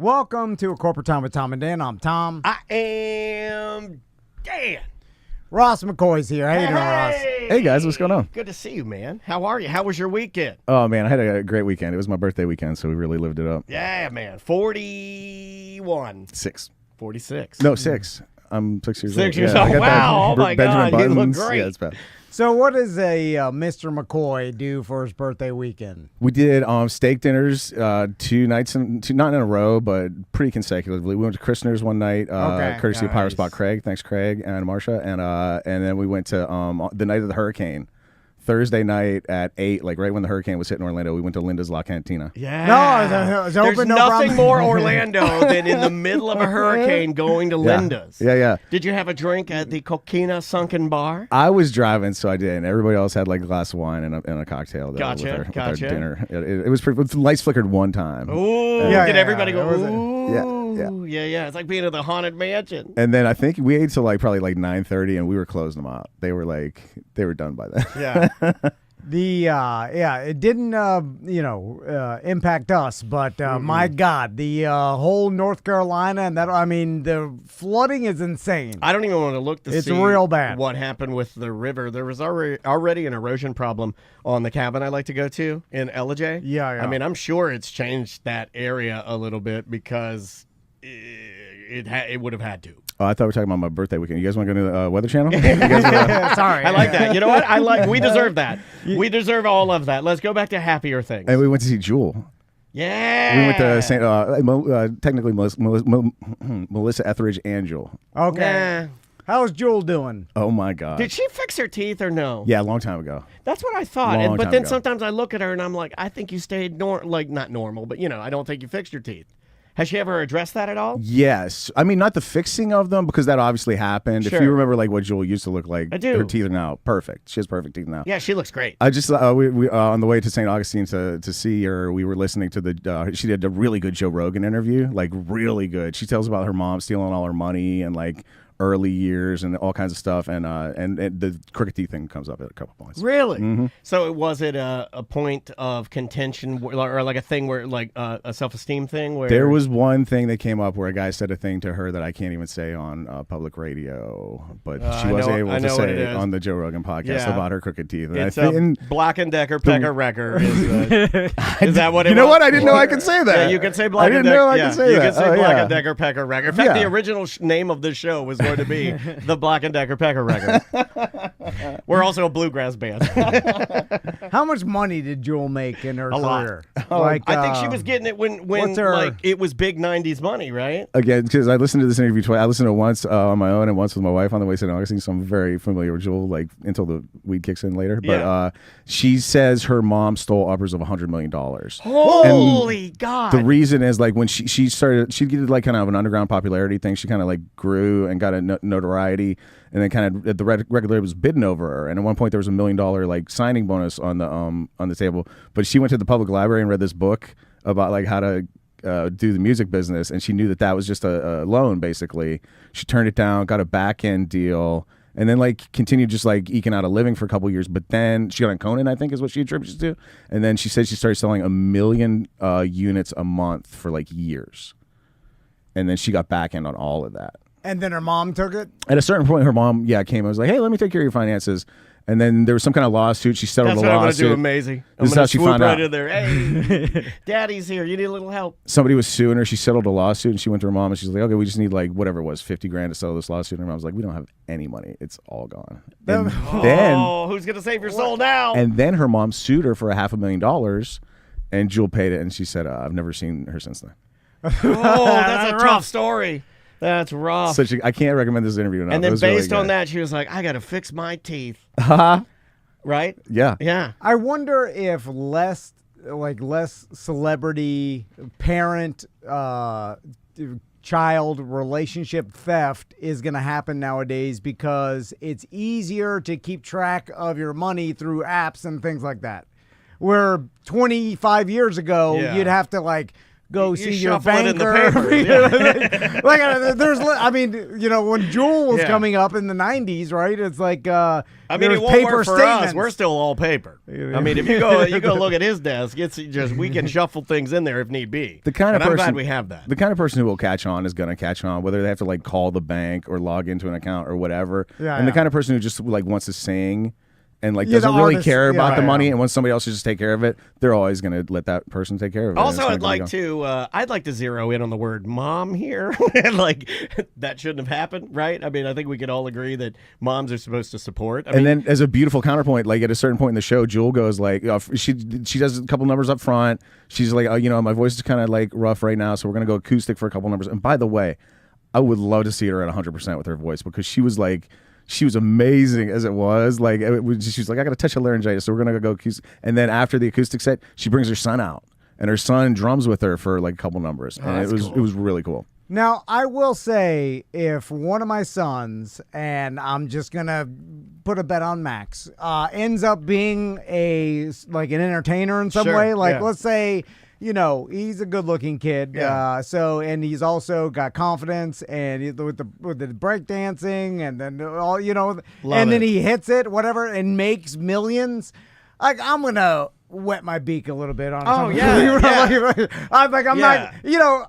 Welcome to A Corporate Time with Tom and Dan. I'm Tom. I am Dan. Ross McCoy's here. How you doing, Ross? Hey, guys. What's going on? Good to see you, man. How are you? How was your weekend? Oh, man. I had a great weekend. It was my birthday weekend, so we really lived it up. Yeah, man. 41. 46. No, 6. I'm 6 years old. 6 years Yeah, old. I got Wow. that Oh, my Benjamin God. You look Buttons. great. Yeah, it's bad. So what does a Mr. McCoy do for his birthday weekend? We did steak dinners 2 nights, not in a row, but pretty consecutively. We went to Christner's one night, courtesy of Pirate Spot Craig. Thanks, Craig and Marsha. And then we went to the night of the hurricane. Thursday night at 8, like right when the hurricane was hitting Orlando, we went to Linda's La Cantina. Yeah. No, it was open, There's no nothing problem. more Orlando than in the middle of a hurricane going to Linda's. Yeah. Did you have a drink at the Coquina Sunken Bar? I was driving, so I did, and everybody else had like a glass of wine and a cocktail. Gotcha. With our dinner. It was pretty. The lights flickered one time. Ooh. Yeah, Did yeah, everybody yeah, go, it was ooh? Yeah. It's like being at the Haunted Mansion. And then I think we ate till probably 9:30, and we were closing them out. They were done by then. Yeah. It didn't impact us, but my God, the whole North Carolina and the flooding is insane. I don't even want to look to It's see real bad. what happened with the river. There was already an erosion problem on the cabin I like to go to in Ellijay. Yeah. I mean, I'm sure it's changed that area a little bit because it would have had to. Oh, I thought we were talking about my birthday weekend. You guys want to go to the Weather Channel? You guys wanna- Sorry, I like that. You know what? We deserve that. We deserve all of that. Let's go back to happier things. And we went to see Jewel. Yeah. We went to technically Melissa Etheridge and Jewel. Okay. Yeah. How's Jewel doing? Oh my God. Did she fix her teeth or no? Yeah, a long time ago. That's what I thought. Long But time then ago. sometimes I look at her and I'm like, I think you stayed not normal, but I don't think you fixed your teeth. Has she ever addressed that at all? Yes. I mean, not the fixing of them, because that obviously happened. Sure. If you remember what Jewel used to look like, I do. her teeth are now perfect. She has perfect teeth now. Yeah, she looks great. I just we on the way to St. Augustine to see her, we were listening to she did a really good Joe Rogan interview, like really good. She tells about her mom stealing all her money and early years and all kinds of stuff, and the crooked teeth thing comes up at a couple points. Really? Mm-hmm. So was it a point of contention or like a thing where a self-esteem thing where There was one thing that came up where a guy said a thing to her that I can't even say on public radio, but she was able to say it on the Joe Rogan podcast about her crooked teeth. And it's a Black & Decker Pecker Wrecker. Is that what it was? You know what? I didn't know I could say that. Yeah, you can say Black & Decker. I didn't know I could say you that. can say Oh, Black yeah. & Decker Pecker Wrecker. In fact, the original name of this show was going to be the Black & Decker Pecker Wrecker. We're also a bluegrass band. How much money did Jewel make in her career? I think she was getting it when it was big 90s money, right? Again, because I listened to this interview twice. I listened to it once on my own and once with my wife on the way to St. Augustine, so I'm very familiar with Jewel, until the weed kicks in later. But she says her mom stole upwards of $100 million. Holy God. The reason is when she started, she did kind of an underground popularity thing. She kind of grew and got a notoriety, and then kind of the record label was bidding over her. And at one point there was $1 million signing bonus on the table. But she went to the public library and read this book about how to do the music business, and she knew that was just a loan basically. She turned it down, got a back end deal, and then continued just eking out a living for a couple of years. But then she got on Conan, I think is what she attributes to. And then she said she started selling 1 million units a month for years. And then she got back end on all of that. And then her mom took it? At a certain point, her mom, came and was like, hey, let me take care of your finances. And then there was some kind of lawsuit. She settled That's a what lawsuit. I'm going to do, amazing. I'm This is going how to she swoop found right out. in there. Hey, Daddy's here. You need a little help. Somebody was suing her. She settled a lawsuit, and she went to her mom, and she's like, okay, we just need whatever it was, $50,000 to settle this lawsuit. And her mom's like, we don't have any money. It's all gone. And then, who's going to save your soul now? and then her mom sued her for $500,000, and Jewel paid it. And she said, I've never seen her since then. That's a tough story. That's rough. I can't recommend this interview enough. And then It was really based on good. that, she was like, I got to fix my teeth. Right? Yeah. Yeah. I wonder if less celebrity parent child relationship theft is going to happen nowadays, because it's easier to keep track of your money through apps and things like that. Where 25 years ago, Yeah. you'd have to go You see your shuffle it in the banker. paper. There's, I mean, when Jewel was coming up in the 90s, right? It's like, I mean, there's it won't paper work for statements. us. We're still all paper. I mean, if you go look at his desk, it's just we can shuffle things in there if need be. The kind of I'm person, glad we have that. The kind of person who will catch on is going to catch on, whether they have to like call the bank or log into an account or whatever. The kind of person who just like wants to sing and like doesn't really care about the money, and wants somebody else to just take care of it, they're always going to let that person take care of it. Also, I'd like to zero in on the word "mom" here. Like that shouldn't have happened, right? I mean, I think we could all agree that moms are supposed to support. I mean, then, as a beautiful counterpoint, like at a certain point in the show, Jewel goes like, she does a couple numbers up front. She's like, my voice is kind of like rough right now, so we're going to go acoustic for a couple numbers. And by the way, I would love to see her at 100% with her voice, because she was amazing as it was. Like she was like, I got to touch a laryngitis, so we're gonna go acoustic. And then after the acoustic set, she brings her son out, and her son drums with her for like a couple numbers, and it was really cool. Now, I will say, if one of my sons, and I'm just gonna put a bet on Max, ends up being an entertainer in some way, let's say, he's a good-looking kid. Yeah. And he's also got confidence, and with the breakdancing, and then all, then he hits it, whatever, and makes millions. Like, I'm gonna wet my beak a little bit on. Oh yeah, I'm not.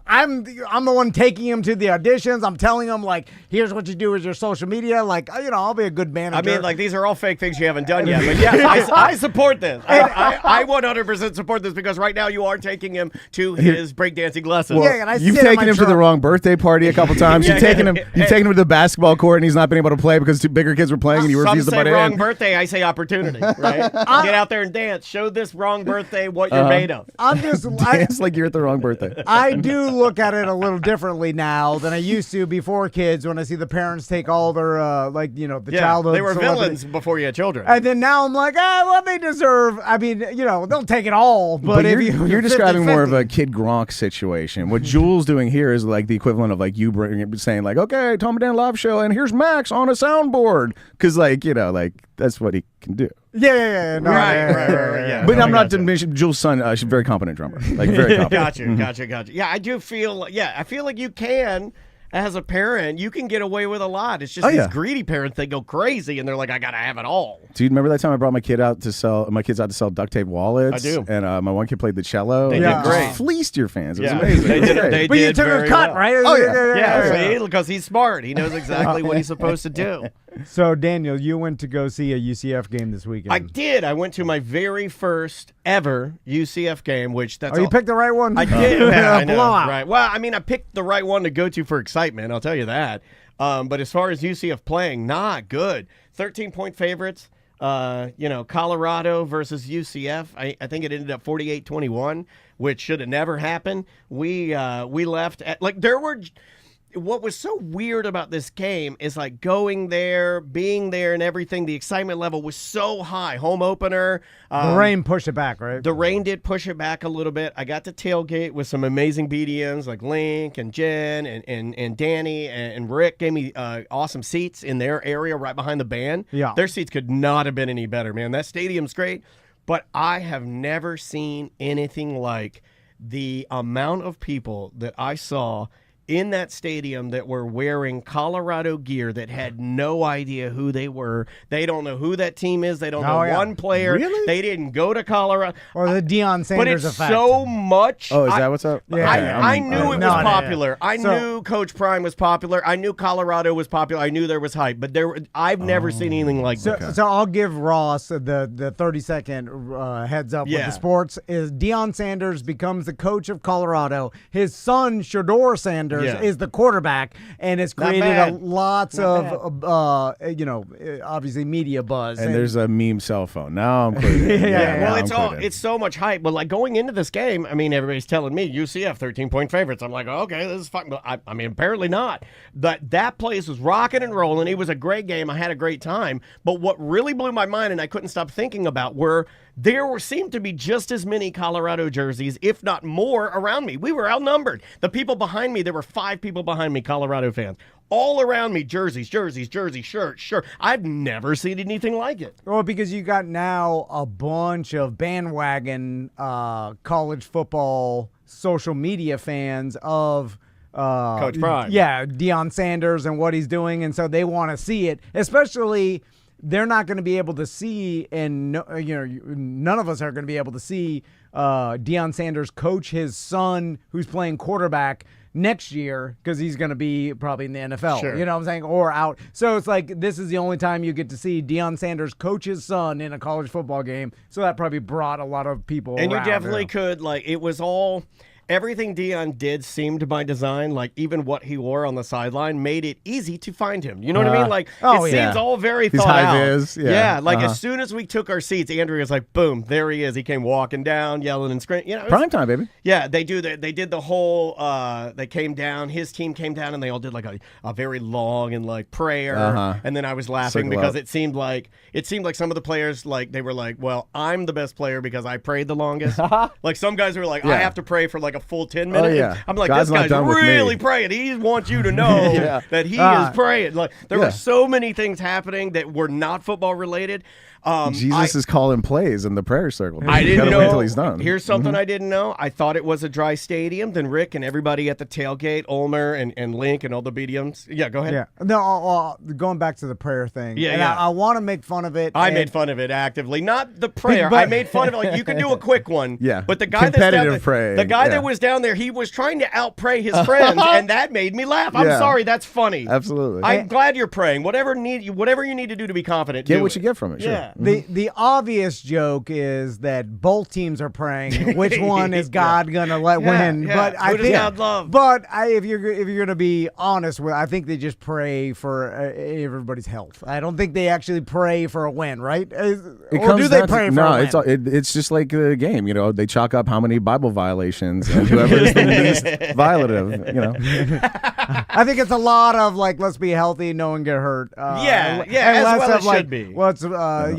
I'm the one taking him to the auditions. I'm telling him like, here's what you do with your social media. Like, I'll be a good manager. I mean, like, these are all fake things you haven't done yet. But yes, I support this. I 100% support this, because right now you are taking him to his breakdancing lessons. Well, and you've taken him to the wrong birthday party a couple times. You've taken him to the basketball court, and he's not been able to play because two bigger kids were playing, and you refused to butt in. Some say wrong birthday. I say opportunity. Right? Get out there and dance. Show this wrong birthday what you're made of. I'm just dance like you're at the wrong birthday. I do look at it a little differently now than I used to before kids, when I see the parents take all their the childhood. They were villains before you had children. And then now I'm like, well, they deserve. I mean, they'll take it all. But if you're describing more of a Kid Gronk situation. What Jules doing here is like the equivalent of like you saying like, okay, Tom and Dan live show, and here's Max on a soundboard, because that's what he can do. Yeah. No, right. Yeah. But I'm not diminishing Jules' son. She's a very competent drummer. Like, very competent. Gotcha. Yeah, I do feel. I feel like you can. As a parent, you can get away with a lot. It's just these greedy parents, they go crazy, and they're like, I gotta have it all. Dude, remember that time I brought my kids out to sell duct tape wallets? I do. And my one kid played the cello. They did great. Fleeced your fans. It was amazing. They but did you took very a cut, well. right? Oh yeah. See, because he's smart. He knows exactly what he's supposed to do. So, Daniel, you went to go see a UCF game this weekend. I did. I went to my very first ever UCF game, which that's. Oh, you picked the right one? I did. I know, blowout. right. Well, I mean, I picked the right one to go to for excitement. I'll tell you that. But as far as UCF playing, not good. 13-point favorites. Colorado versus UCF. I think it ended up 48-21, which should have never happened. We left at there were. What was so weird about this game is like going there, being there, and everything. The excitement level was so high. Home opener. The rain pushed it back, right? The rain did push it back a little bit. I got to tailgate with some amazing BDMs like Link and Jen and Danny and Rick gave me awesome seats in their area right behind the band. Yeah. Their seats could not have been any better, man. That stadium's great, but I have never seen anything like the amount of people that I saw in that stadium that were wearing Colorado gear that had no idea who they were. They don't know who that team is. They don't know one player. Really? They didn't go to Colorado. Or the Deion Sanders but it's effect. so much. Oh, is that what's up? Yeah. I knew it was popular. I So- knew Coach Prime was popular. I knew Colorado was popular. I knew there was hype. But I've never seen anything like that. So I'll give Ross the 30-second heads up with Yeah. the sports. Is Deion Sanders becomes the coach of Colorado. His son, Shador Sanders, is the quarterback, and it's created lots of obviously media buzz. And there's a meme cell phone. Now I'm clear. Well, it's so much hype. But like going into this game, I mean, everybody's telling me UCF 13-point favorites. I'm like, okay, this is fun. But I mean, apparently not. That place was rocking and rolling. It was a great game. I had a great time. But what really blew my mind, and I couldn't stop thinking about, seemed to be just as many Colorado jerseys, if not more, around me. We were outnumbered. The people behind me, there were 5 people behind me, Colorado fans. All around me, jerseys, shirts. I've never seen anything like it. Well, because you got now a bunch of bandwagon college football social media fans of Coach Prime. Yeah, Deion Sanders and what he's doing, and so they want to see it. Especially, they're not going to be able to see, and none of us are going to be able to see Deion Sanders coach his son who's playing quarterback next year because he's going to be probably in the NFL. Sure. You know what I'm saying? Or out. So it's like this is the only time you get to see Deion Sanders coach his son in a college football game. So that probably brought a lot of people And around. you definitely could, like, it was all... Everything Deion did seemed by design, like even what he wore on the sideline made it easy to find him. You know what I mean? Like, it seems all very thought out. High-vis, like as soon as we took our seats, Andrea was like, boom, there he is. He came walking down, yelling and screaming. You know, prime time, baby. Yeah, they did the whole, they came down, his team came down, and they all did like a very long and like prayer. And then I was laughing because it seemed like some of the players, like, they were like, well, I'm the best player because I prayed the longest. Like some guys were like, I have to pray for like a full 10 minutes. Oh, yeah. I'm like, God's this guy's really praying. He wants you to know that he is praying. Like there were so many things happening that were not football related. Jesus is calling plays in the prayer circle. I didn't know. Wait till he's done. Here's something I didn't know. I thought it was a dry stadium. Then Rick and everybody at the tailgate, Ulmer and Link and all the BDMs. Yeah, go ahead. Yeah. No, going back to the prayer thing. Yeah, I want to make fun of it. I made fun of it actively. Not the prayer. I made fun of it. Like, you could do a quick one. Yeah. But the guy that was down there, he was trying to out-pray his friends, and that made me laugh. I'm sorry. That's funny. Absolutely. I'm glad you're praying. Whatever you need to do to be confident, get what you get from it. Sure. Yeah. The obvious joke is that both teams are praying. Which one is God gonna let win? Yeah. But I Who does think, God love? But if you're gonna be honest with, I think they just pray for everybody's health. I don't think they actually pray for a win, right? Or do they pray for a win? It's just like a game. You know, they chalk up how many Bible violations and whoever is the least violative. You know. I think it's a lot of like, let's be healthy, no one get hurt. As well it should be. Let's let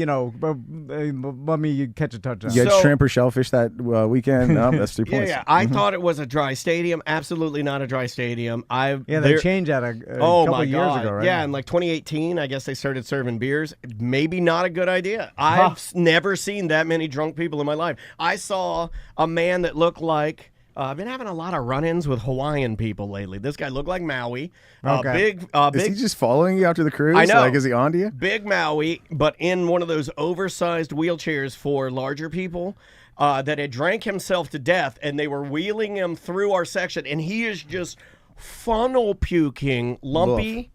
me catch a touchdown. You had shrimp or shellfish that weekend. No, that's 3 points. Yeah. I thought it was a dry stadium. Absolutely not a dry stadium. They changed that a couple of years ago, right? Yeah, in like 2018, I guess they started serving beers. Maybe not a good idea. I've never seen that many drunk people in my life. I saw a man that looked like... I've been having a lot of run-ins with Hawaiian people lately. This guy looked like Maui. Okay. Big. Is he just following you after the cruise? I know. Like, is he on to you? Big Maui, but in one of those oversized wheelchairs for larger people that had drank himself to death, and they were wheeling him through our section, and he is just funnel puking, lumpy,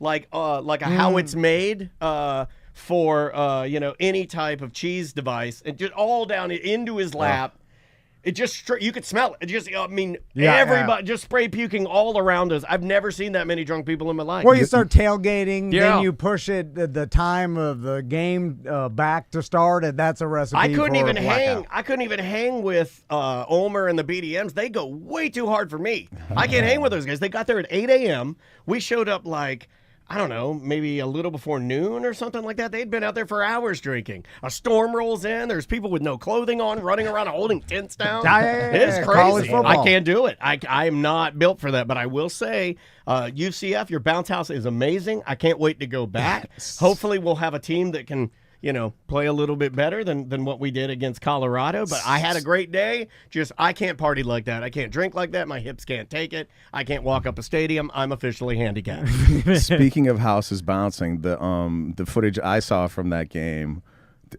like a how it's made for any type of cheese device, and just all down into his lap. It just, you could smell it. Everybody just spray puking all around us. I've never seen that many drunk people in my life. Well, you start tailgating, then you push it the time of the game back to start, and that's a recipe. I couldn't even hang with Ulmer and the BDMs. They go way too hard for me. I can't hang with those guys. They got there at 8 a.m. We showed up like, I don't know, maybe a little before noon or something like that. They'd been out there for hours drinking. A storm rolls in. There's people with no clothing on running around holding tents down. It's crazy. I can't do it. I am not built for that. But I will say, UCF, your bounce house is amazing. I can't wait to go back. Hopefully we'll have a team that can, play a little bit better than what we did against Colorado. But I had a great day. I can't party like that. I can't drink like that. My hips can't take it. I can't walk up a stadium. I'm officially handicapped. Speaking of houses bouncing, the footage I saw from that game,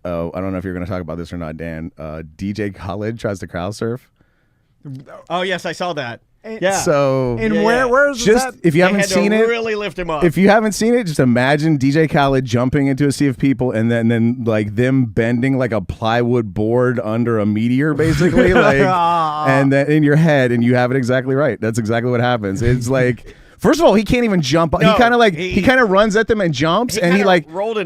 I don't know if you're going to talk about this or not, Dan. DJ Khaled tries to crowd surf. Oh, yes, I saw that. Yeah. So where's just that? If you haven't seen it, really lift him up. If you haven't seen it, just imagine DJ Khaled jumping into a sea of people and then like them bending like a plywood board under a meteor, basically, like, and then in your head, and you have it exactly right. That's exactly what happens. It's like. First of all, he can't even jump. No, he kind of runs at them and jumps, and he rolled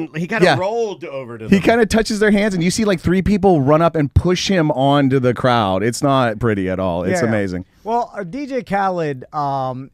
over to them. He kind of touches their hands, and you see like 3 people run up and push him onto the crowd. It's not pretty at all. It's amazing. Well, DJ Khaled,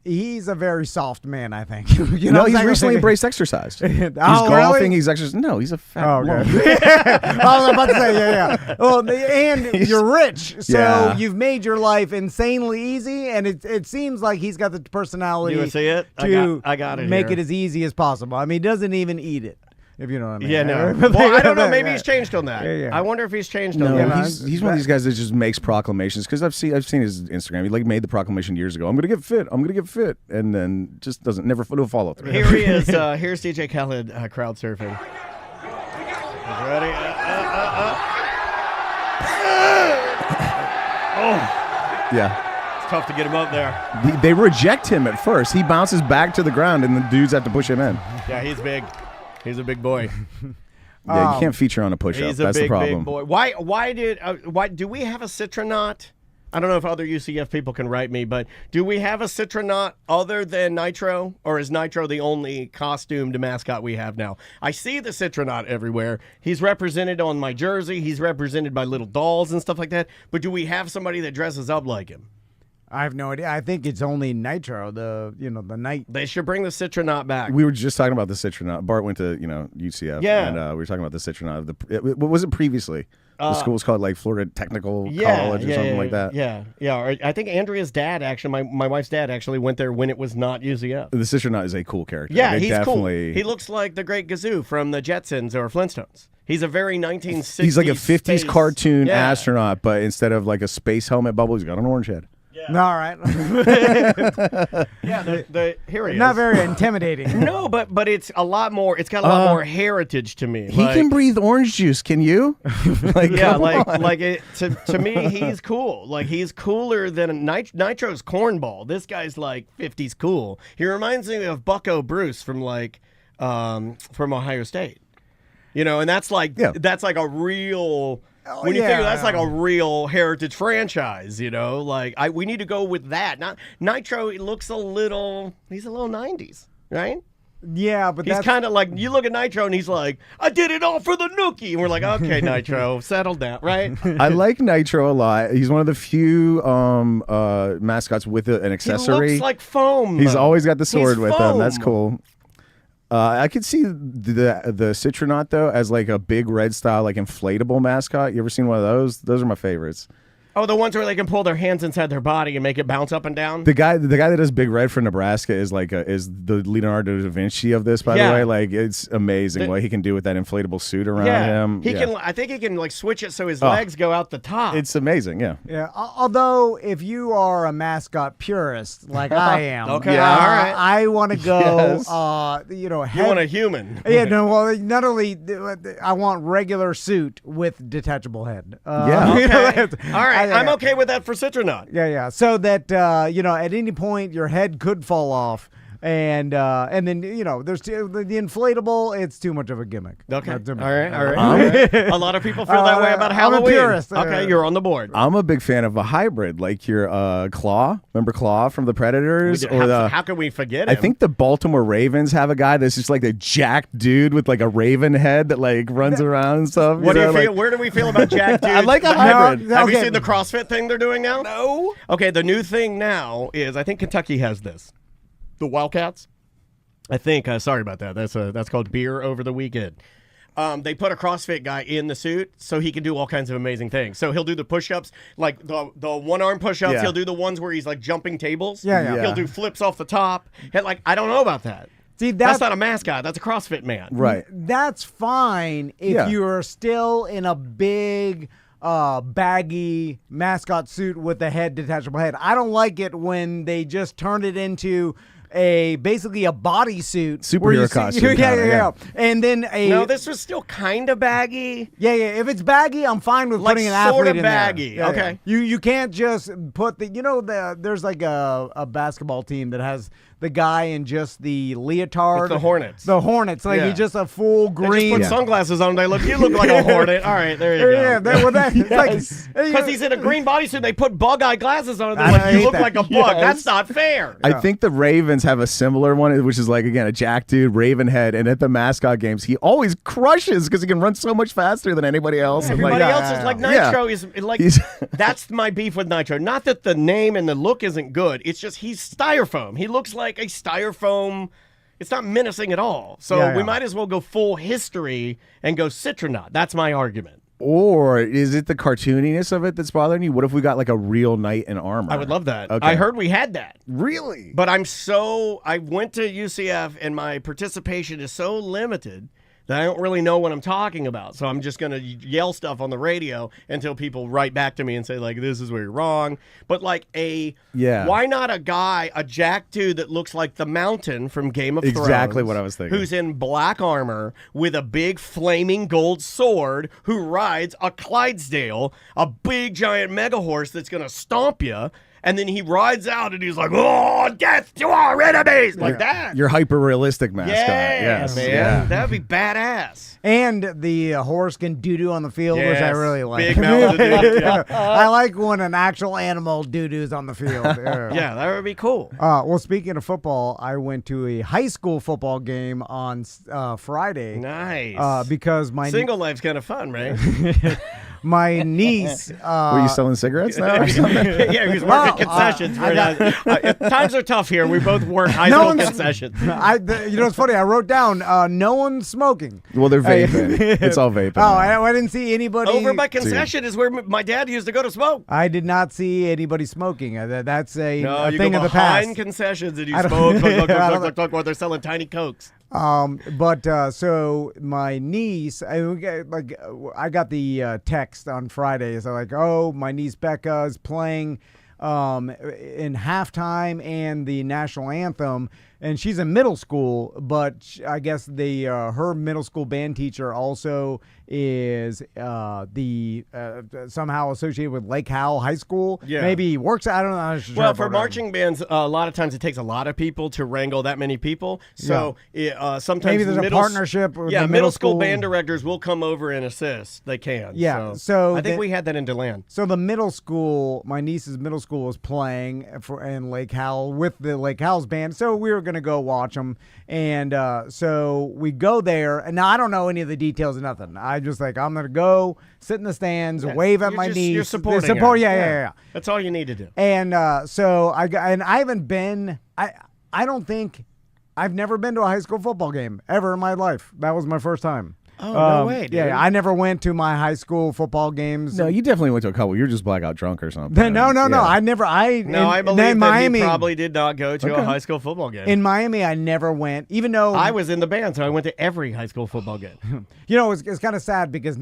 he's a very soft man, I think. He's recently embraced exercise. He's golfing. Really? He's exercising. No, he's a fat okay. I was about to say, yeah. Well, and you're rich, so you've made your life insanely easy, and it seems like he's got the personality see it? to I got it make here. it as easy as possible. I mean, he doesn't even eat it. if you know what I mean. Yeah, no. Well, I don't know. Maybe he's changed on that. Yeah. I wonder if he's changed No, on that. he's one of these guys that just makes proclamations. Because I've seen his Instagram. He like made the proclamation years ago. I'm gonna get fit. I'm gonna get fit, and then just never follow through. Here he is. Here's DJ Khaled crowd surfing. He's ready. Yeah. It's tough to get him up there. They reject him at first. He bounces back to the ground, and the dudes have to push him in. Yeah, he's big. He's a big boy. Yeah, you can't feature on a push-up. He's a That's big, the problem. big boy. Why do we have a Citronaut? I don't know if other UCF people can write me, but do we have a Citronaut other than Nitro, or is Nitro the only costumed mascot we have now? I see the Citronaut everywhere. He's represented on my jersey. He's represented by little dolls and stuff like that. But do we have somebody that dresses up like him? I have no idea. I think it's only Nitro, the night. They should bring the Citronaut back. We were just talking about the Citronaut. Bart went to UCF. Yeah. And we were talking about the Citronaut. What was it previously? The school's called like Florida Technical College or something like that. Yeah. Or I think Andrea's dad actually, my wife's dad actually went there when it was not UCF. The Citronaut is a cool character. Yeah, They he's definitely... cool. He looks like the Great Gazoo from the Jetsons or Flintstones. He's a very 1960s. He's like a 50s space cartoon astronaut, but instead of like a space helmet bubble, he's got an orange head. Yeah. All right. Yeah, here he is. Not very intimidating. No, but it's a lot more. It's got a lot more heritage to me. He can breathe orange juice. Can you? To me, he's cool. Like he's cooler than Nitro's cornball. This guy's like 50s cool. He reminds me of Bucko Bruce from from Ohio State. And that's like a real. When you think that's like a real heritage franchise, like we need to go with that. Not Nitro. He looks he's a little 90s, right? Yeah, but he's kind of like, you look at Nitro and he's like, I did it all for the nookie. And we're like, okay, Nitro, settle down, right? I like Nitro a lot. He's one of the few mascots with an accessory. He looks like foam. He's always got the sword with foam. him. That's cool. I could see the Citronaut though as like a big red style like inflatable mascot. You ever seen one of those? Those are my favorites. Oh, the ones where they can pull their hands inside their body and make it bounce up and down. The guy that does Big Red for Nebraska is is the Leonardo da Vinci of this. By the way, like it's amazing what he can do with that inflatable suit around him. He can. I think he can like switch it so his legs go out the top. It's amazing. Yeah. Yeah. Although if you are a mascot purist like I am, okay, all right, I want to go. Yes. You want a human. Yeah. No. Well, not only I want regular suit with detachable head. Okay. All right. I'm okay with that for Citronaut. Yeah. So that at any point your head could fall off, and then there's the inflatable. It's too much of a gimmick. Okay. All right. A lot of people feel that way about Halloween. I'm a purist. Okay, you're on the board. I'm a big fan of a hybrid, like your Claw. Remember Claw from the Predators? How can we forget him? I think the Baltimore Ravens have a guy that's just like a jacked dude with like a raven head that like runs around and stuff. What do you feel? Where do we feel about jacked dudes? I like a hybrid. Have you seen the CrossFit thing they're doing now? No. Okay, the new thing now is I think Kentucky has this. The Wildcats, I think. Sorry about that. That's called beer over the weekend. They put a CrossFit guy in the suit so he can do all kinds of amazing things. So he'll do the push-ups, like the one-arm push-ups. Yeah. He'll do the ones where he's like jumping tables. Yeah. He'll do flips off the top. And, like, I don't know about that. See, that's not a mascot. That's a CrossFit man. Right. That's fine if you're still in a big baggy mascot suit with a detachable head. I don't like it when they just turn it into basically a bodysuit, superhero costume. Yeah. And then no, this was still kind of baggy. Yeah. If it's baggy, I'm fine with putting an athlete in baggy. there. Okay. You can't just put there's like a basketball team that has the guy in just the leotard. It's the Hornets. The Hornets, like he's just a full green. They just put sunglasses on. You look like a Hornet. All right, there you go. Because he's in a green bodysuit. They put bug-eye glasses on. You look like a bug. Yes. That's not fair. I think the Ravens have a similar one, which is like, again, a jack dude, Raven head, and at the mascot games, he always crushes because he can run so much faster than anybody else. Everybody else is like Nitro is like. That's my beef with Nitro. Not that the name and the look isn't good. It's just he's styrofoam. He looks like a styrofoam. It's not menacing at all. So we might as well go full history and go Citronaut. That's my argument. Or is it the cartooniness of it that's bothering you? What if we got like a real knight in armor? I would love that. Okay. I heard we had that. Really? But I went to UCF and my participation is so limited that I don't really know what I'm talking about. So I'm just going to yell stuff on the radio until people write back to me and say, like, this is where you're wrong. But, like, why not a jack dude that looks like the Mountain from Game of Thrones? Exactly what I was thinking. Who's in black armor with a big flaming gold sword who rides a Clydesdale, a big giant mega horse that's going to stomp you. And then he rides out and he's like, oh, death to our enemies. Like that. Your hyper-realistic mascot. Yes, man. Yeah. That would be badass. And the horse can doo-doo on the field, which I really like. Big mouth doo-doo. Yeah. I like when an actual animal doo-doos on the field. Yeah, that would be cool. Well, speaking of football, I went to a high school football game on Friday. Nice. Because my single life's kind of fun, right? My niece. Were you selling cigarettes now or something? Yeah, he was working concessions. Times are tough here. We both work high school concessions. It's funny. I wrote down no one's smoking. Well, they're vaping. It's all vaping. I didn't see anybody. Over by concession is where my dad used to go to smoke. I did not see anybody smoking. That's a thing of the past. Behind concessions and you smoke. Look, while they're selling tiny Cokes. So my niece, I got the text on Friday. So like, oh, my niece Becca is playing in halftime and the national anthem, and she's in middle school. But I guess her middle school band teacher also is somehow associated with Lake Howell High School. Yeah. Maybe he works. I don't know. Well, for marching bands, a lot of times it takes a lot of people to wrangle that many people. So sometimes maybe there's a partnership. With the middle school band directors will come over and assist. They can. Yeah. So I think we had that in DeLand. So the middle school, my niece's middle school, was playing in Lake Howell with the Lake Howell's band. So we were gonna go watch them, and so we go there. And now I don't know any of the details or nothing. I just I'm gonna go sit in the stands, wave at my niece. You're supporting her. Yeah. That's all you need to do. And so I haven't been. I don't think I've never been to a high school football game ever in my life. That was my first time. Oh, no way, dude. Yeah, I never went to my high school football games. No, you definitely went to a couple. You're just blackout drunk or something. No. I never. I believe that Miami, he probably did not go to a high school football game. In Miami, I never went, even though I was in the band, so I went to every high school football game. It's kind of sad because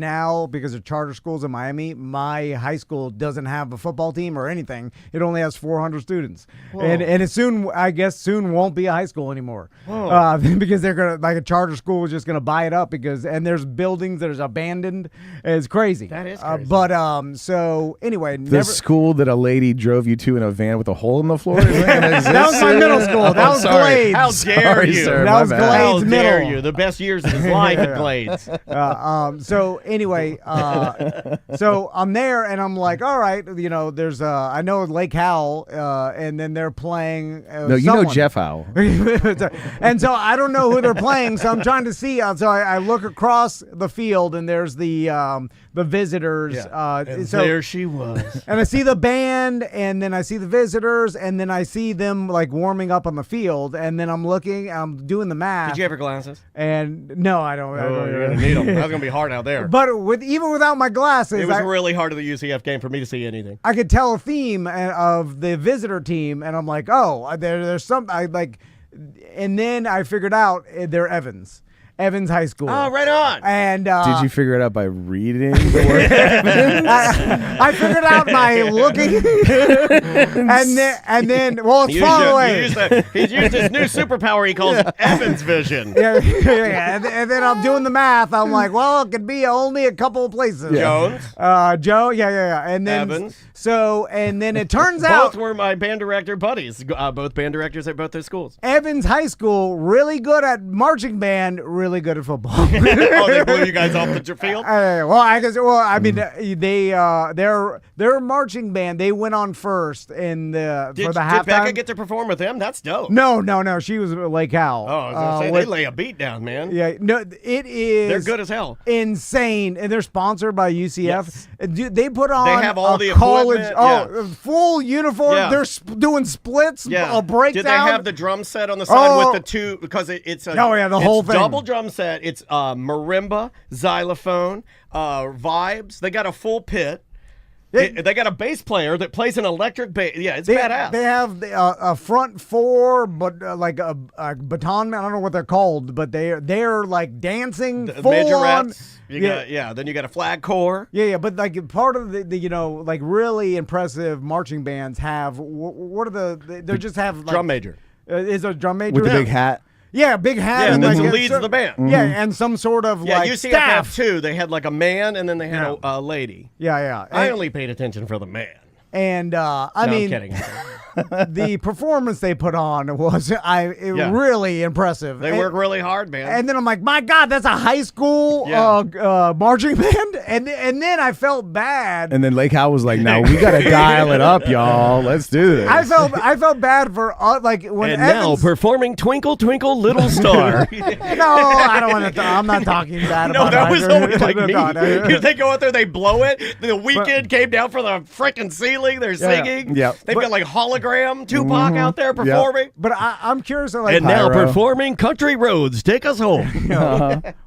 of charter schools in Miami, my high school doesn't have a football team or anything. It only has 400 students, and it soon won't be a high school anymore. Because they're gonna a charter school is just gonna buy it up and there's buildings that are abandoned. It's crazy. That is crazy. So anyway, the school that a lady drove you to in a van with a hole in the floor. That was my middle school. That was Glades. How dare you? Sir, that was Glades How Middle. Dare you? The best years of his life at Glades. So anyway, so I'm there and I'm like, all right, there's I know Lake Howell, and then they're playing. No, you know Jeff Howell. And so I don't know who they're playing, so I'm trying to see. So I look across the field and there's the visitors. Yeah. There she was. And I see the band, and then I see the visitors, and then I see them warming up on the field, and then I'm looking, I'm doing the math. Did you have your glasses? And no, I don't. You're gonna need them. That's gonna be hard out there. But even without my glasses, it was really hard at the UCF game for me to see anything. I could tell a theme of the visitor team, and I'm like, oh, there's some and then I figured out they're Evans High School. Oh, right on. And did you figure it out by reading the word Evans? I figured out by looking, and then it's far away. He's used his new superpower he calls Evans Vision. Yeah. And then I'm doing the math. I'm like, well, it could be only a couple of places. Jones. Joe. Yeah. And then Evans. So, and then it turns out both were my band director buddies. Both band directors at both their schools. Evans High School, really good at marching band, really good at football. Oh, they blew you guys off the field? Their marching band, they went on first for the halftime. Did Becca get to perform with them? That's dope. No. She was at Lake Howell. Oh, I was going to say, they lay a beat down, man. Yeah, no, it is. They're good as hell. Insane. And they're sponsored by UCF. Yes. They put on they have all the college, equipment. Full uniform. Yeah. They're doing splits, a breakdown. Did they have the drum set on the side with the two? Because it's a whole thing. Double drum set. It's marimba, xylophone, vibes. They got a full pit. They got a bass player that plays an electric bass. Yeah, it's badass. They have a front four, but like a baton man. I don't know what they're called, but they're like dancing full on. Then you got a flag corps. Yeah. But like part of the like really impressive marching bands have what are they just have like, drum major. Is a drum major with the big hat. Yeah, big hat. Yeah, and that's like, who leads the band. Yeah, and some sort of like UCF staff. too. They had like a man, and then they had a lady. Yeah. I only paid attention for the man. And I mean, I'm kidding. the performance they put on was really impressive. They work really hard, man. And then I'm like, my God, that's a high school marching band. And then I felt bad. And then Lake Howell was like, "No, we gotta dial it up, y'all. Let's do this." I felt bad for like when and Evans, now performing "Twinkle Twinkle Little Star." No, I don't want to. I'm not talking bad about that was either. always like me. They go out there, they blow it. The weekend came down for the freaking ceiling. They're singing. Yeah. They've got like hologram Tupac out there performing. But I'm curious. Like, And now performing "Country Roads Take Us Home."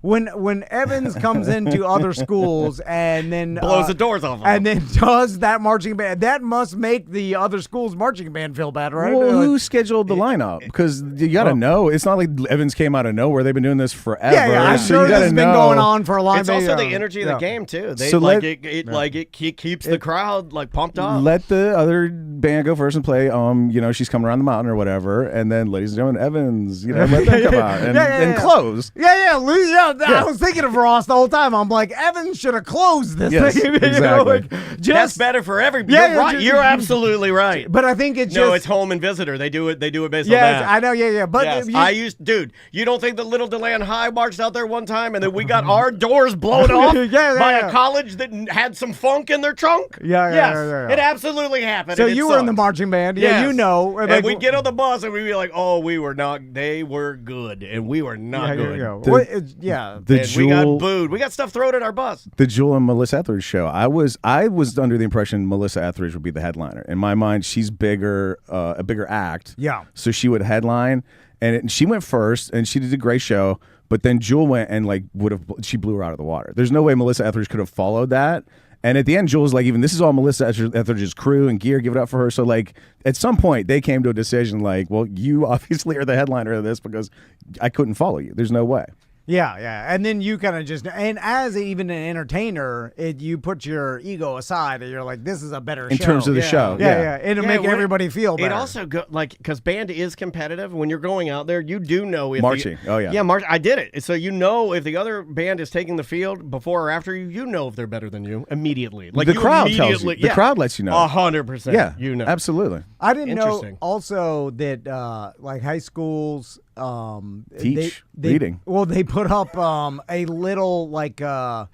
When Evans comes into other schools and then Blows the doors off of and then does that marching band, that must make the other school's marching band feel bad, right? Well, who scheduled the lineup? Because you got to know. It's not like Evans came out of nowhere. They've been doing this forever. Yeah, I'm so sure you this gotta has been know. going on for a long It's time. also the energy of the game too. They So it keeps the crowd like pumped up. Let the other band go first and play. She's coming around the mountain or whatever, and then, ladies and gentlemen, Evans. Let them come out and close. Yeah. I was thinking of Ross the whole time. I'm like, Evans should have closed this thing. Exactly. That's better for everybody. You're right. You're absolutely right. But I think it's it's home and visitor. They do it based on that. I know. Yeah. But dude, you don't think that Little DeLand High marched out there one time and then we got our doors blown off by a college that had some funk in their trunk? Yeah. It absolutely happened. So you were in the marching band. Yeah, you know. And we'd get on the bus and we'd be like, oh, we were not, they were good and we were not good. We got booed. We got stuff thrown at our bus. The Jewel and Melissa Etheridge show. I was under the impression Melissa Etheridge would be the headliner. In my mind, she's bigger, a bigger act. Yeah. So she would headline, and she went first, and she did a great show. But then Jewel went and she blew her out of the water. There's no way Melissa Etheridge could have followed that. And at the end, Jewel's like, even this is all Melissa Etheridge's crew and gear. Give it up for her. So like, at some point, they came to a decision like, well, you obviously are the headliner of this because I couldn't follow you. There's no way. Yeah. And then you kind of just, and as even an entertainer, you put your ego aside and you're like, this is a better show. In terms of the show. Yeah. It'll make everybody feel better. It also, because band is competitive. When you're going out there, you do know if marching. Yeah, I did it. So you know if the other band is taking the field before or after you, you know if they're better than you immediately. Like the crowd tells you. The crowd lets you know. 100%. Yeah, you know. Absolutely. I didn't know also that like high schools teach reading. Well, they put up a little like a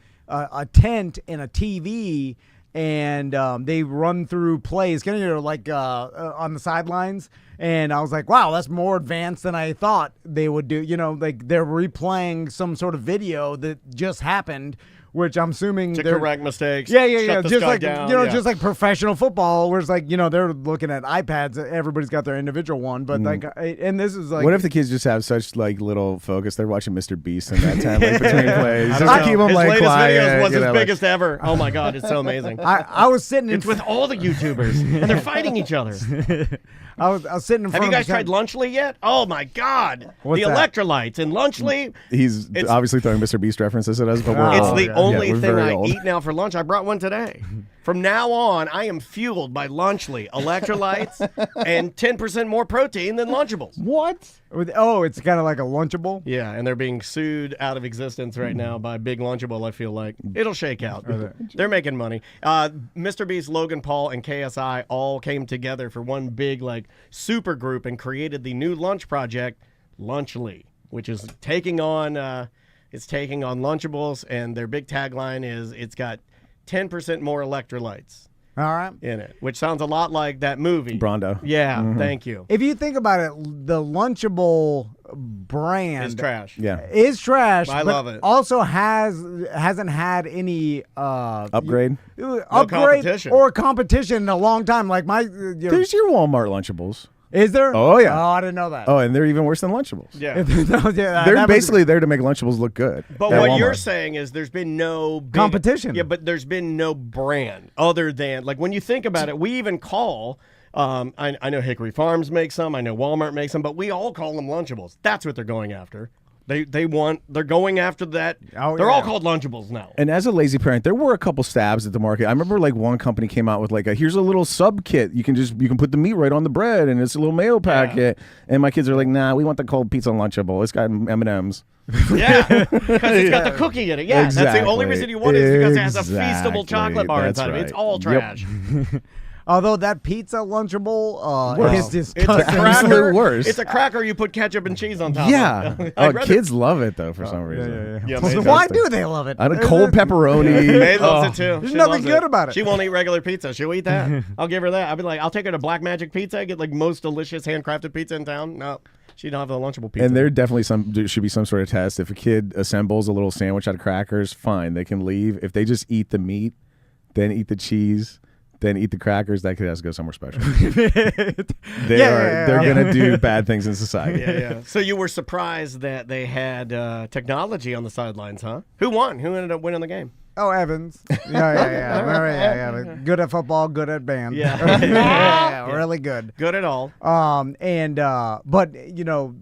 tent and a TV, and they run through plays, kind of like on the sidelines. And I was like, wow, that's more advanced than I thought they would do. Like they're replaying some sort of video that just happened, which I'm assuming to correct mistakes. Yeah. Just like down. Just like professional football, where it's like they're looking at iPads. Everybody's got their individual one, but like, and this is like, what if the kids just have such like little focus? They're watching Mr. Beast in that time, like between plays. Just to keep them his like latest quiet. Videos was his biggest ever. Oh my God, it's so amazing. I was sitting in with all the YouTubers, and they're fighting each other. I was sitting in front. Have you guys tried Lunchly yet? Oh my God, what's the that? electrolytes in Lunchly. He's obviously throwing Mr. Beast references at us, but it's the only thing I old. eat now for lunch. I brought one today. From now on, I am fueled by Lunchly, electrolytes, and 10% more protein than Lunchables. What? Oh, it's kind of like a Lunchable? Yeah, and they're being sued out of existence right now by Big Lunchable, I feel like. It'll shake out. They're making money. Mr. Beast, Logan Paul, and KSI all came together for one big super group and created the new lunch project, Lunchly, which is taking on Lunchables, and their big tagline is it's got 10% more electrolytes. All right. In it, which sounds a lot like that movie. Brondo. Yeah, thank you. If you think about it, the Lunchable brand is trash. Yeah. Is trash. I love it. Also hasn't had any upgrade competition. or competition in a long time. Like there's your Walmart Lunchables. Is there? Oh, yeah. Oh, I didn't know that. Oh, and they're even worse than Lunchables. Yeah. No, yeah, They're basically there to make Lunchables look good. But at what Walmart. you're saying is there's been no big, competition. Yeah, but there's been no brand other than, like, when you think about it, we even call, I know Hickory Farms makes some, I know Walmart makes them, but we all call them Lunchables. That's what they're going after. They're going after that. Oh, they're yeah. all called Lunchables now. And as a lazy parent, there were a couple stabs at the market. I remember like one company came out with like here's a little sub kit. You can put the meat right on the bread, and it's a little mayo packet. And my kids are like, nah, we want the cold pizza Lunchable. It's got M&Ms. Yeah, because it's got the cookie in it. Yeah, Exactly. That's the only reason you want it is because it has a feastable chocolate bar That's inside of it. It's right. all trash. Although that pizza Lunchable Worse. is It's a disgusting. Absolute cracker. worst. It's a cracker you put ketchup and cheese on top Yeah. of. Oh, I'd rather- kids love it though for some reason. Yeah, So May why does. do they love it? I don't cold pepperoni. May loves it too. There's She nothing loves good about it. She won't eat regular pizza. She'll eat that. I'll give her that. I'll be like, I'll take her to Black Magic Pizza, get like most delicious handcrafted pizza in town. No, she don't have the Lunchable pizza. And there definitely should be some sort of test. If a kid assembles a little sandwich out of crackers, fine, they can leave. If they just eat the meat, then eat the cheese, then eat the crackers, that kid has to go somewhere special. They're gonna do bad things in society. yeah. So you were surprised that they had technology on the sidelines, huh? Who won? Who ended up winning the game? Oh, Evans. Yeah. Good at football, good at band. Yeah. Yeah, really good. Good at all. But you know,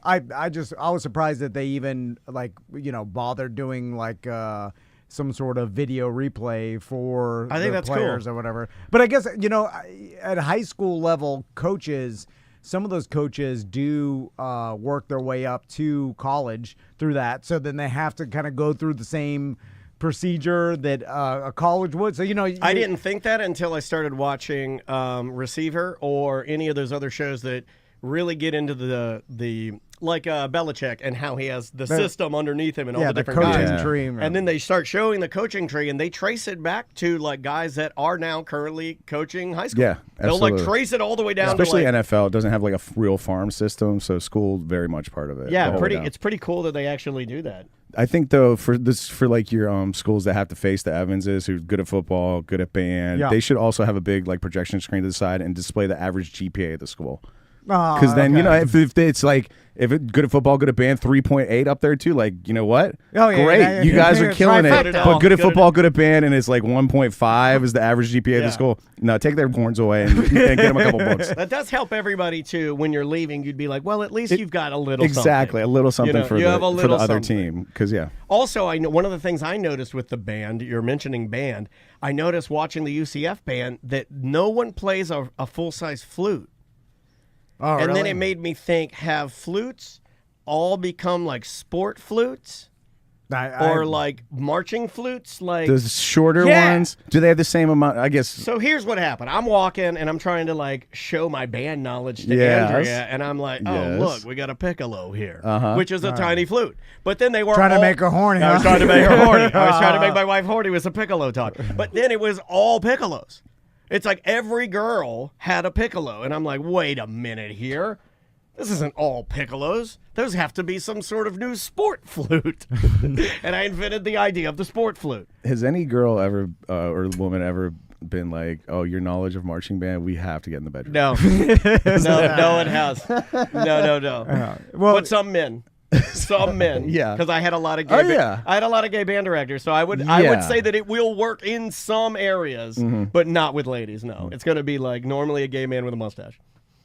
I was surprised that they even bothered doing some sort of video replay for I think the that's players cool. or whatever. But I guess at high school level, coaches, some of those coaches do work their way up to college through that. So then they have to kind of go through the same procedure that a college would. So I didn't think that until I started watching Receiver or any of those other shows that really get into the like Belichick and how he has the system underneath him and all the different coaching guys. tree. And then they start showing the coaching tree, and they trace it back to like guys that are now currently coaching high school. Yeah, absolutely. They'll like trace it all the way down. Especially to like, NFL, it doesn't have like a real farm system, so school very much part of it. yeah, the whole way down. It's pretty cool that they actually do that. I think though for like your schools that have to face the Evanses who's good at football, good at band, they should also have a big like projection screen to the side and display the average GPA of the school. Because then if it's like if it's good at football, good at band, 3.8 up there too. Like you know what? Oh, yeah, great, yeah, you guys are it's killing it. trifecta. But good at Good at- football, good at band, and it's like 1.5 is the average GPA of Yeah. the school. No, take their horns away and get them a couple books. That does help everybody too. When you're leaving, you'd be like, well, at least you've got a little Exactly, something. a little something for you have a the little other something. team. Because Also, I know one of the things I noticed with the band, you're mentioning band, I noticed watching the UCF band that no one plays a full-size flute. Oh, And really? then it made me think, have flutes all become like sport flutes? Or like marching flutes? Like the shorter Yeah. ones, do they have the same amount? I guess. So here's what happened. I'm walking and I'm trying to like show my band knowledge to Yes. Andrea, and I'm like, oh Yes. look, we got a piccolo here, Uh-huh. which is a tiny flute. But then they were Trying to all- make her horny, I was huh? trying to make her horny. I was trying to make my wife horny with some piccolo talk. But then it was all piccolos. It's like every girl had a piccolo, and I'm like, wait a minute here. This isn't all piccolos. Those have to be some sort of new sport flute. And I invented the idea of the sport flute. Has any girl ever or woman ever been like, "Oh, your knowledge of marching band, we have to get in the bedroom"? No. No one has. No. well, But some men. Some men. Yeah. Because I had a lot of gay Oh, yeah. I had a lot of gay band directors. So I would Yeah. say that it will work in some areas, but not with ladies, no. It's gonna be like normally a gay man with a mustache.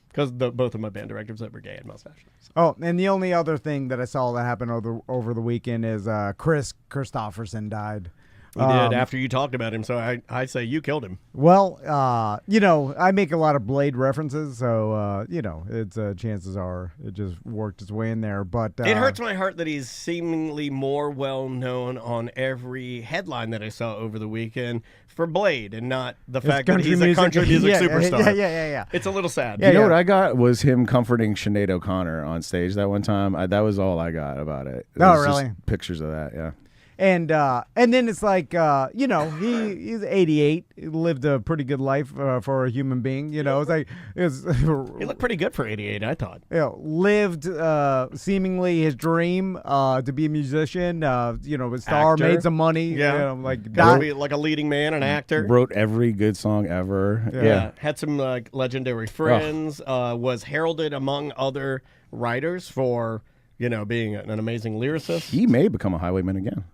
Because both of my band directors that were gay had mustaches. Oh, and the only other thing that I saw that happened over the weekend is Chris Christopherson died. He did after you talked about him, so I say you killed him. Well, I make a lot of Blade references, so it's chances are it just worked its way in there. But It hurts my heart that he's seemingly more well known on every headline that I saw over the weekend for Blade, and not the fact that he's a country music superstar. Yeah. It's a little sad. You know what I got was him comforting Sinead O'Connor on stage that one time. That was all I got about it. It Oh, was just really? pictures of that, yeah. And then it's like, he's 88, he lived a pretty good life for a human being. It's like He looked pretty good for 88, I thought. Lived seemingly his dream to be a musician. A star, Actor. made some money. Yeah, Got to be like a leading man, an actor. Wrote every good song ever. Yeah. Had some legendary friends. Was heralded among other writers for being an amazing lyricist. He may become a highwayman again.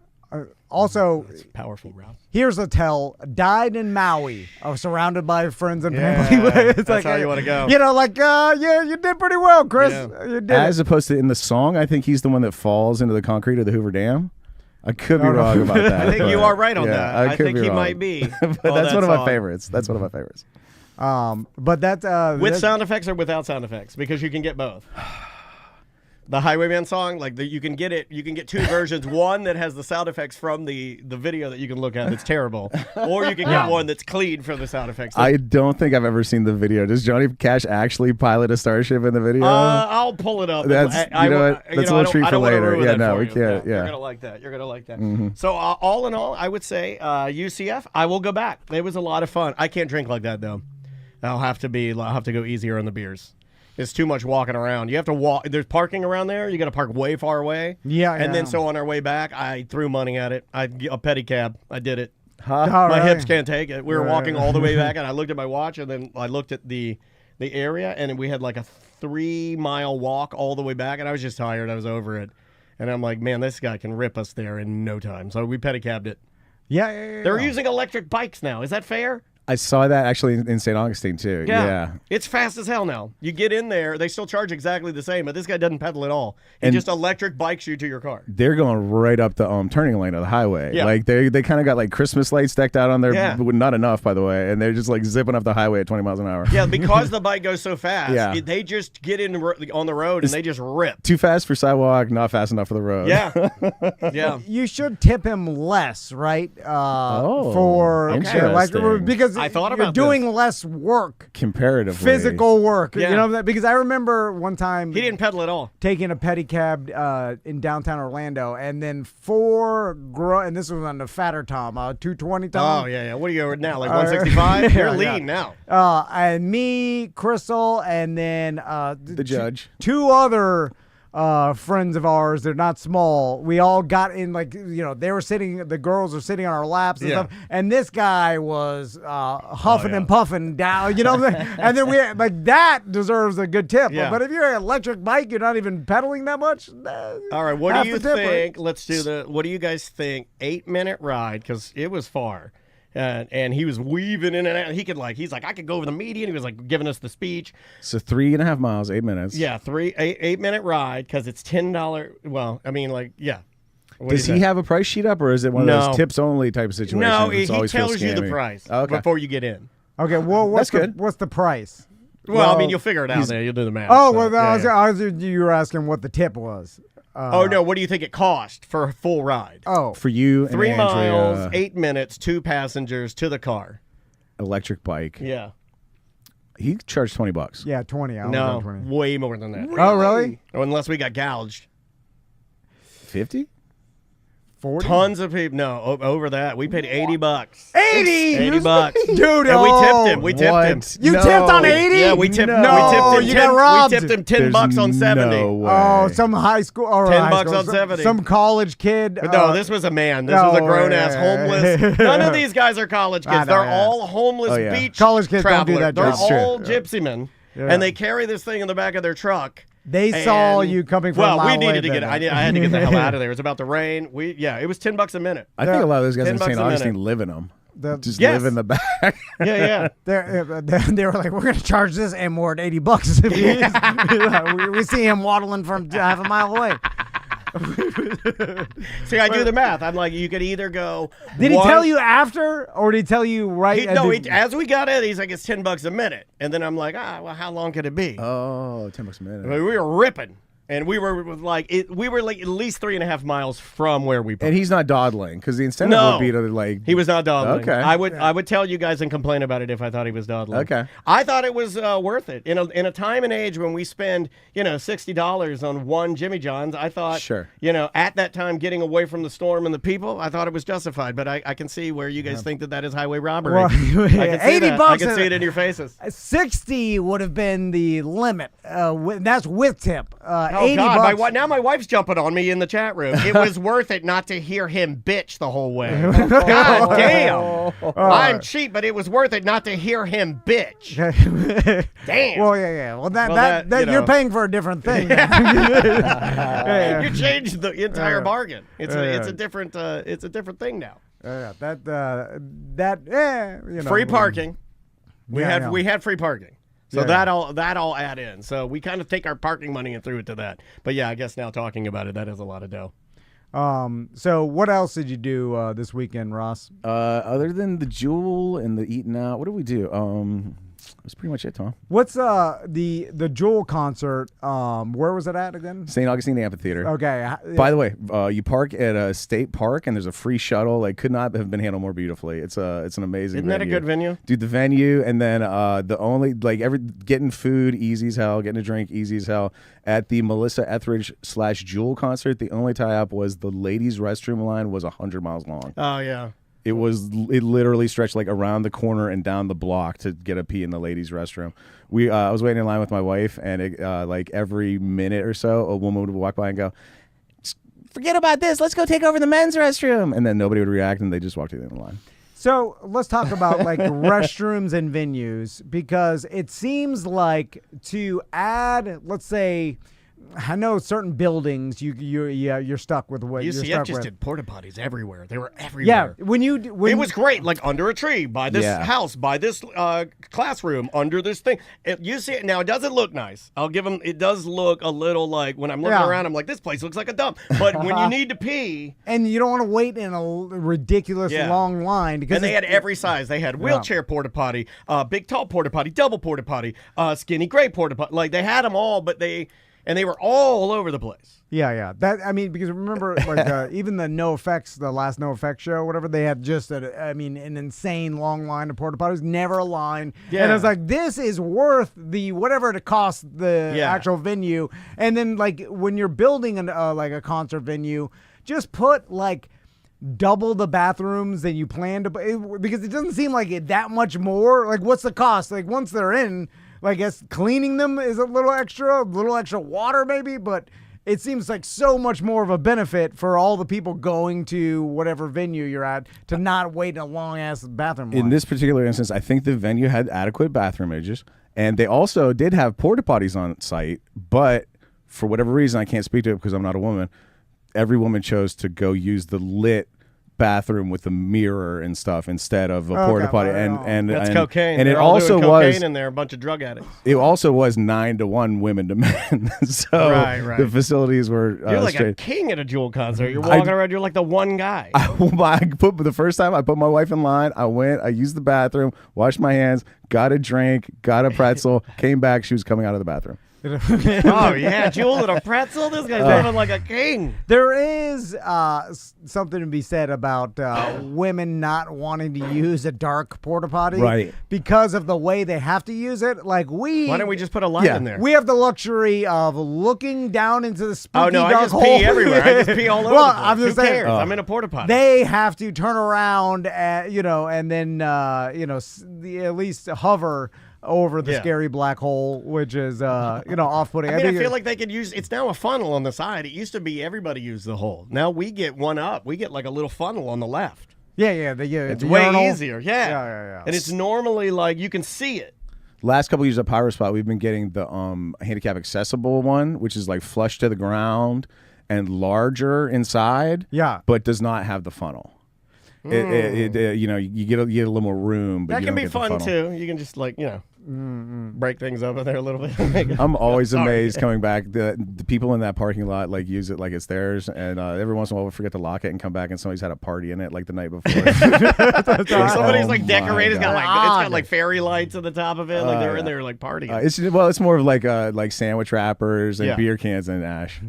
Also, That's powerful, Ralph. here's a tell. Died in Maui. Surrounded by friends and family. It's that's like, how you want to go. You did pretty well, Chris. Yeah. You did. As opposed to in the song, I think he's the one that falls into the concrete of the Hoover Dam. I could be wrong about that. I think you are right on that. I could think be he wrong. might be. But that's one of my favorites. That's one of my favorites. But that's With sound effects or without sound effects, because you can get both. The Highwayman song, you can get it. You can get two versions. One that has the sound effects from the video that you can look at that's terrible, or you can get one that's clean for the sound effects. I don't think I've ever seen the video. Does Johnny Cash actually pilot a starship in the video? I'll pull it up. That's That's a little treat for later. Yeah, no, we can't. Yeah, you're gonna like that. Mm-hmm. So all in all, I would say UCF. I will go back. It was a lot of fun. I can't drink like that though. I'll have to go easier on the beers. It's too much walking around. You have to walk. There's parking around there. You got to park way far away. Yeah. And then so on our way back, I threw money at it. A pedicab. I did it. Huh? My hips can't take it. We were walking all the way back, and I looked at my watch, and then I looked at the area, and we had like a 3-mile walk all the way back, and I was just tired. I was over it. And I'm like, man, this guy can rip us there in no time. So we pedicabbed it. Yeah. They're using electric bikes now. Is that fair? I saw that actually in St. Augustine too. Yeah. It's fast as hell now. You get in there, they still charge exactly the same, but this guy doesn't pedal at all. He just electric bikes you to your car. They're going right up the turning lane of the highway. Yeah. Like they kind of got like Christmas lights decked out on there, not enough by the way, and they're just like zipping up the highway at 20 miles an hour. Yeah, because the bike goes so fast, Yeah. they just get on the road and they just rip. Too fast for sidewalk, not fast enough for the road. Yeah. Yeah. You should tip him less, right? Interesting. Because I thought you're about doing less work. Comparatively. Physical work. Yeah. You know that? Because I remember one time He didn't pedal at all. taking a pedicab in downtown Orlando, and then and this was on the fatter Tom, 220 Tom. Oh, yeah. What are you over now, like 165? You're lean now. And me, Crystal, and then The judge. two other friends of ours. They're not small. We all got in, they were sitting, the girls were sitting on our laps and stuff, and this guy was huffing and puffing down, you know what I'm saying? And then we that deserves a good tip. Yeah. But if you're an electric bike, you're not even pedaling that much. All right, what do you think? Let's do what do you guys think? 8-minute ride, because it was far. And he was weaving in and out. He's like, I could go over the median. He was like giving us the speech. So 3.5 miles, 8 minutes. Yeah, 8-minute ride because it's $10. Well, I mean, yeah. Does he have a price sheet up, or is it one of those tips only type of situations? No, It's he always feels tells you the scammy? price Okay. before you get in. Okay, well, That's good. What's the price? Well, I mean, you'll figure it out there. You'll do the math. Oh, so, well, you were asking what the tip was. No, what do you think it cost for a full ride? Oh, For you, 3 and Andrea, miles, 8 minutes, 2 passengers to the car. electric bike. Yeah. He charged $20. yeah, 20. I was No, on 20. way more than that. Oh, really? Unless we got gouged. 50? 40? Tons of people. No, over that. We paid $80. 80? $80. Dude, And we tipped him. We tipped him. You tipped on 80? Yeah, we tipped. No. We tipped him. You got robbed. We tipped him $10 on 70. No way. Oh, some high school or $10 high school, on 70. Some college kid. No, this was a man. This was a grown-ass homeless. None of these guys are college I kids. know, They're yeah. all homeless Oh, yeah. beach College kids don't do travelers. that They're job. That's true. all gypsy men. Yeah. And they carry this thing in the back of their truck. They saw And- you coming from a Well, mile we needed to away, get. didn't I had to get the they? hell out of there. It was about to rain. It was $10 a minute. I think a lot of those guys in $10 St. a Augustine minute. live in them. Just Yes. live in the back. Yeah. They were like, we're going to charge this M-word $80 if we see him waddling from half a mile away. See, I do the math. I'm like, you could either go. Did he tell you after, or did he tell you right? As we got in, he's like, it's $10 a minute, and then I'm like, well, how long could it be? Oh, $10 a minute. I mean, we were ripping. And we were like at least 3.5 miles from where we parked. And he's not dawdling because the incentive would be to like. He was not dawdling. Okay. I would tell you guys and complain about it if I thought he was dawdling. Okay. I thought it was worth it in a time and age when we spend $60 on one Jimmy John's. I thought Sure. At that time getting away from the storm and the people, I thought it was justified. But I can see where you guys think that is highway robbery. Well, I can see $80. I can see it in your faces. 60 would have been the limit. That's with tip. Oh $80. God! Now my wife's jumping on me in the chat room. It was worth it not to hear him bitch the whole way. God damn! I'm cheap, but it was worth it not to hear him bitch. Damn. Well, yeah. Well, that you're paying for a different thing. You changed the entire bargain. It's a different thing now. Free parking. We had free parking. So that all add in. So we kind of take our parking money and threw it to that. But yeah, I guess now talking about it, that is a lot of dough. So what else did you do this weekend, Ross? Other than the Jewel and the eating out, what did we do? That's pretty much it, Tom. What's the Jewel concert? Where was it at again? St. Augustine Amphitheater. Okay. By the way, you park at a state park and there's a free shuttle. Like, could not have been handled more beautifully. It's an amazing. Isn't that a good venue? Dude, the venue, and then getting food easy as hell, getting a drink easy as hell. At the Melissa Etheridge / Jewel concert, the only tie-up was the ladies' restroom line was 100 miles long. Oh yeah. It literally stretched like around the corner and down the block to get a pee in the ladies' restroom. I was waiting in line with my wife, and like every minute or so, a woman would walk by and go, "Forget about this. Let's go take over the men's restroom." And then nobody would react, and they just walked to the end of the line. So let's talk about like restrooms and venues, because it seems like to add, let's say, I know certain buildings you're stuck with what UCF you're stuck just with. did porta potties everywhere. They were everywhere. Yeah, it was great, like under a tree, by this house, by this classroom, under this thing. UCF now, it doesn't look nice. I'll give them. It does look a little like when I'm looking around, I'm like, this place looks like a dump. But when you need to pee, and you don't want to wait in a ridiculous long line, because they had every size. They had wheelchair porta potty, big tall porta potty, double porta potty, skinny gray porta potty. Like they had them all, but they were all over the place. Yeah. Because remember, like even the the last No Effects show, whatever, they had just an insane long line of porta potties, never a line. Yeah. And I was like, this is worth the whatever it costs the actual venue. And then like when you're building a concert venue, just put like double the bathrooms that you plan to, because it doesn't seem like it that much more. Like, what's the cost? Like once they're in, I guess cleaning them is a little extra water maybe, but it seems like so much more of a benefit for all the people going to whatever venue you're at to not wait in a long-ass bathroom line. In this particular instance, I think the venue had adequate bathroom edges, and they also did have porta potties on site, but for whatever reason, I can't speak to it because I'm not a woman, every woman chose to go use the lit bathroom with a mirror and stuff instead of a porta potty, and that's cocaine. And They're it all also doing was cocaine, and they're a bunch of drug addicts. It also was 9-1 women to men, so right. the facilities were. You're like a king at a Jewel concert. You're walking around. You're like the one guy. The first time I put my wife in line, I went. I used the bathroom, washed my hands, got a drink, got a pretzel, came back. She was coming out of the bathroom. Oh yeah, Jewel and a pretzel. This guy's living like a king. There is something to be said about women not wanting to use a dark porta potty, right? Because of the way they have to use it. Like why don't we just put a light in there? We have the luxury of looking down into the spooky dark hole. I just pee everywhere. I just pee all over. Well, the place. I'm just Who saying, cares? I'm in a porta potty. They have to turn around, and then at least hover over the scary black hole, which is off-putting. I feel like they could use. It's now a funnel on the side. It used to be everybody used the hole. Now we get one up. We get like a little funnel on the left. Yeah. It's way easier. Yeah. And it's normally like you can see it. Last couple years at Power Spot, we've been getting the handicap accessible one, which is like flush to the ground and larger inside. Yeah, but does not have the funnel. you get a little more room. But that you can don't be get the fun funnel. too. You can just break things up in there a little bit. I'm always amazed coming back. The people in that parking lot use it like it's theirs, and every once in a while we forget to lock it and come back and somebody's had a party in it like the night before. Somebody's decorated. It's got fairy lights at the top of it. Like they're in there partying. It's more of like sandwich wrappers and beer cans and ash.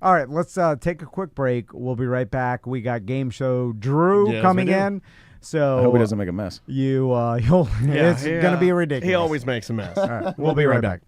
All right, let's take a quick break. We'll be right back. We got game show Drew coming in. So I hope he doesn't make a mess. It's going to be ridiculous. He always makes a mess. All right, we'll be right back.